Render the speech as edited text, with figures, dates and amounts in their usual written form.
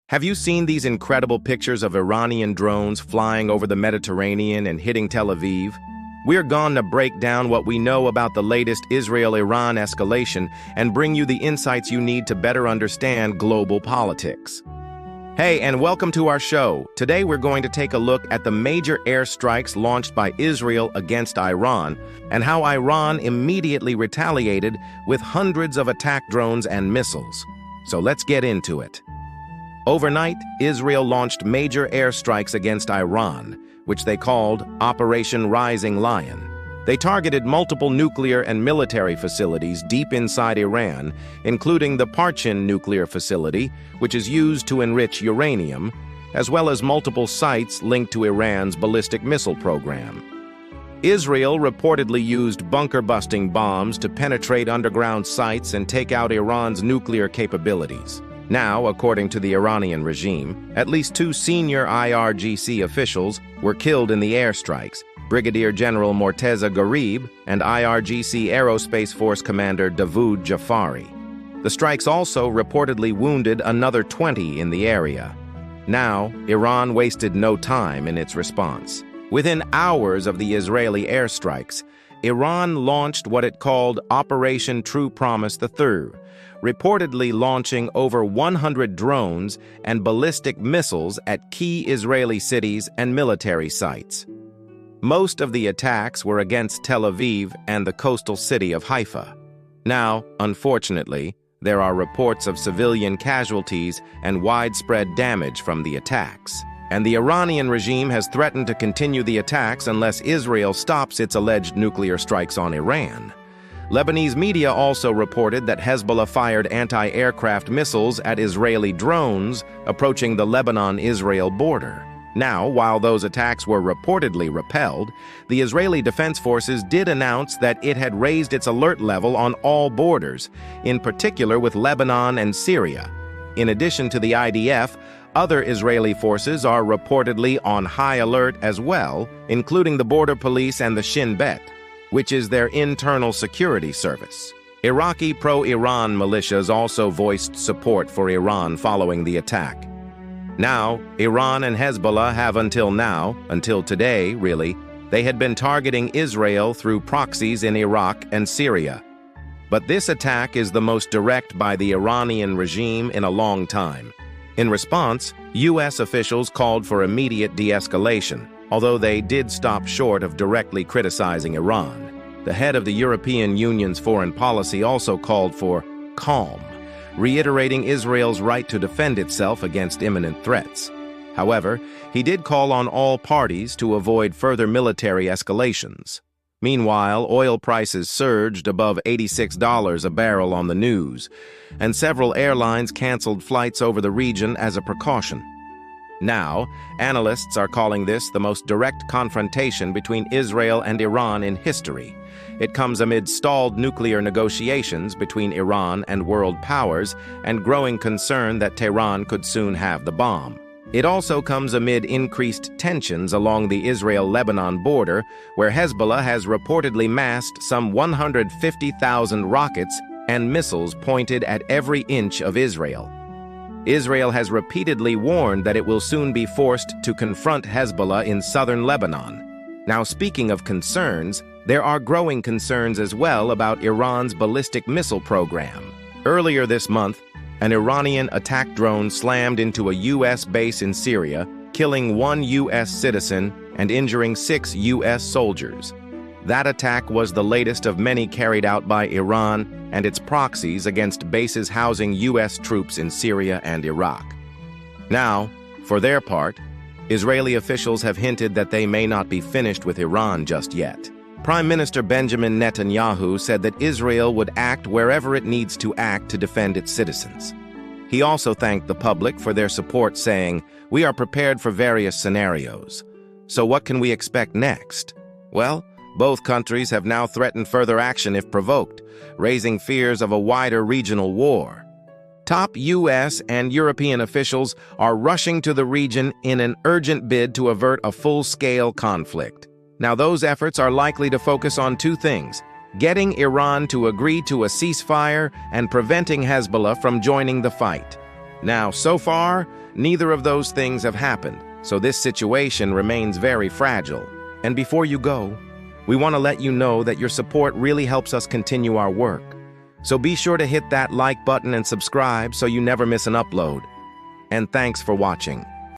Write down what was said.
Have you seen these incredible pictures of Iranian drones flying over the Mediterranean and hitting Tel Aviv? We're going to break down what we know about the latest Israel-Iran escalation and bring you the insights you need to better understand global politics. Hey, and welcome to our show. Today we're going to take a look at the major airstrikes launched by Israel against Iran and how Iran immediately retaliated with hundreds of attack drones and missiles. So let's get into it. Overnight, Israel launched major airstrikes against Iran, which they called Operation Rising Lion. They targeted multiple nuclear and military facilities deep inside Iran, including the Parchin nuclear facility, which is used to enrich uranium, as well as multiple sites linked to Iran's ballistic missile program. Israel reportedly used bunker-busting bombs to penetrate underground sites and take out Iran's nuclear capabilities. Now, according to the Iranian regime, at least 2 senior IRGC officials were killed in the airstrikes, Brigadier General Morteza Gharib and IRGC Aerospace Force Commander Davoud Jafari. The strikes also reportedly wounded another 20 in the area. Now, Iran wasted no time in its response. Within hours of the Israeli airstrikes, Iran launched what it called Operation True Promise III, reportedly launching over 100 drones and ballistic missiles at key Israeli cities and military sites. Most of the attacks were against Tel Aviv and the coastal city of Haifa. Now, unfortunately, there are reports of civilian casualties and widespread damage from the attacks. And the Iranian regime has threatened to continue the attacks unless Israel stops its alleged nuclear strikes on Iran. Lebanese media also reported that Hezbollah fired anti-aircraft missiles at Israeli drones approaching the Lebanon-Israel border. Now, while those attacks were reportedly repelled, the Israeli Defense Forces did announce that it had raised its alert level on all borders, in particular with Lebanon and Syria. In addition to the IDF, other Israeli forces are reportedly on high alert as well, including the Border Police and the Shin Bet, which is their internal security service. Iraqi pro-Iran militias also voiced support for Iran following the attack. Now, Iran and Hezbollah have until today, really, they had been targeting Israel through proxies in Iraq and Syria. But this attack is the most direct by the Iranian regime in a long time. In response, U.S. officials called for immediate de-escalation, although they did stop short of directly criticizing Iran. The head of the European Union's foreign policy also called for calm, reiterating Israel's right to defend itself against imminent threats. However, he did call on all parties to avoid further military escalations. Meanwhile, oil prices surged above $86 a barrel on the news, and several airlines canceled flights over the region as a precaution. Now, analysts are calling this the most direct confrontation between Israel and Iran in history. It comes amid stalled nuclear negotiations between Iran and world powers and growing concern that Tehran could soon have the bomb. It also comes amid increased tensions along the Israel-Lebanon border, where Hezbollah has reportedly massed some 150,000 rockets and missiles pointed at every inch of Israel. Israel has repeatedly warned that it will soon be forced to confront Hezbollah in southern Lebanon. Now, speaking of concerns, there are growing concerns as well about Iran's ballistic missile program. Earlier this month, an Iranian attack drone slammed into a U.S. base in Syria, killing 1 U.S. citizen and injuring 6 U.S. soldiers. That attack was the latest of many carried out by Iran and its proxies against bases housing U.S. troops in Syria and Iraq. Now, for their part, Israeli officials have hinted that they may not be finished with Iran just yet. Prime Minister Benjamin Netanyahu said that Israel would act wherever it needs to act to defend its citizens. He also thanked the public for their support, saying, "We are prepared for various scenarios. So what can we expect next?" Well, both countries have now threatened further action if provoked, raising fears of a wider regional war. Top U.S. and European officials are rushing to the region in an urgent bid to avert a full-scale conflict. Now, those efforts are likely to focus on 2 things: getting Iran to agree to a ceasefire and preventing Hezbollah from joining the fight. Now, so far, Neither of those things have happened, so this situation remains very fragile. And before you go, we want to let you know that your support really helps us continue our work. So be sure to hit that like button and subscribe so you never miss an upload. And thanks for watching.